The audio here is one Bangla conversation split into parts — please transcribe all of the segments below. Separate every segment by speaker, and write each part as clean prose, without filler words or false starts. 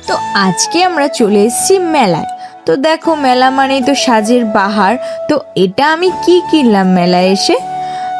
Speaker 1: তো আজকে আমরা চলে এসেছি মেলায়। তো দেখো, মেলা মানেই তো সাজের বাহার। তো এটা আমি কি কিনলাম মেলায় এসে।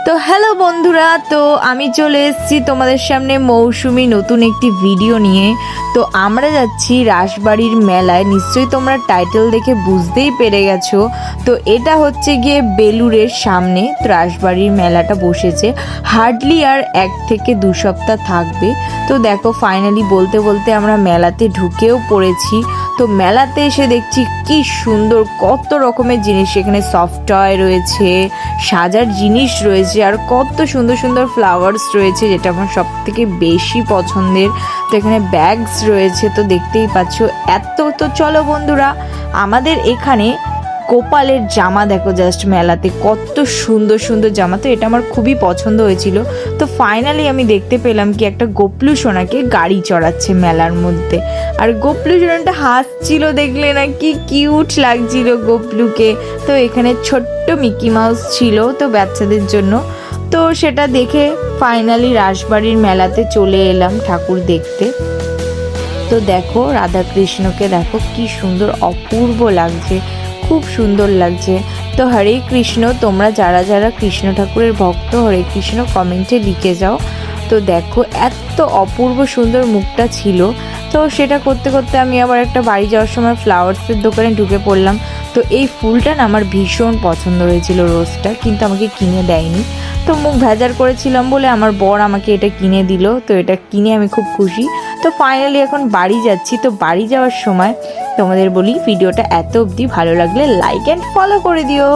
Speaker 1: তো হ্যালো বন্ধুরা, তো আমি চলে এসেছি তোমাদের সামনে মৌসুমি নতুন একটি ভিডিও নিয়ে। তো আমরা যাচ্ছি রাসবাড়ির মেলায়, নিশ্চয়ই তোমরা টাইটেল দেখে বুঝতেই পেরে গেছো। তো এটা হচ্ছে গিয়ে বেলুড়ের সামনে তো রাসবাড়ির মেলাটা বসেছে। হার্ডলি আর 1 থেকে 2 সপ্তাহ থাকবে। তো দেখো, ফাইনালি বলতে বলতে আমরা মেলাতে ঢুকেও পড়েছি। তো মেলাতে এসে দেখছি কি সুন্দর কত রকমের জিনিস, এখানে সফট টয় রয়েছে, সাজার জিনিস রয়েছে, আর কত সুন্দর সুন্দর ফ্লাওয়ার্স রয়েছে, যেটা আমার সব থেকে বেশি পছন্দের। তো এখানে ব্যাগস রয়েছে, তো দেখতেই পাচ্ছ এত। তো চলো বন্ধুরা, আমাদের এখানে গোপালের জামা দেখো, জাস্ট মেলাতে কত সুন্দর সুন্দর জামা। তো এটা আমার খুবই পছন্দ হয়েছিল। তো ফাইনালি আমি দেখতে পেলাম কি একটা গোপলু সোনাকে গাড়ি চড়াচ্ছে মেলার মধ্যে, আর গোপলু সোনাটা হাসছিল, দেখলে না কি কিউট লাগছিল গোপলুকে। তো এখানে ছোট্ট মিকি মাউস ছিল তো বাচ্চাদের জন্য। তো সেটা দেখে ফাইনালি রাসবাড়ির মেলাতে চলে এলাম ঠাকুর দেখতে। তো দেখো, রাধাকৃষ্ণকে দেখো কি সুন্দর, অপূর্ব লাগছে, খুব সুন্দর লাগছে। তো হরে কৃষ্ণ, তোমরা যারা যারা কৃষ্ণ ঠাকুরের ভক্ত, হরে কৃষ্ণ কমেন্টে লিখে যাও। তো দেখো এত অপূর্ব সুন্দর মুখটা ছিল। তো সেটা করতে করতে আমি আবার একটা বাড়ি যাওয়ার সময় ফ্লাওয়ার্সের দোকানে ঢুকে পড়লাম। তো এই ফুলটা না আমার ভীষণ পছন্দ হয়েছিল, রোজটা, কিন্তু আমাকে কিনে দেয়নি। তো মুখ ভেজার করেছিলাম বলে আমার বর আমাকে এটা কিনে দিল। তো এটা কিনে আমি খুব খুশি। তো ফাইনালি এখন বাড়ি যাচ্ছি। তো বাড়ি যাওয়ার সময় তোমাদের বলি, ভিডিওটা এত অবধি ভালো লাগলে লাইক অ্যান্ড ফলো করে দিও।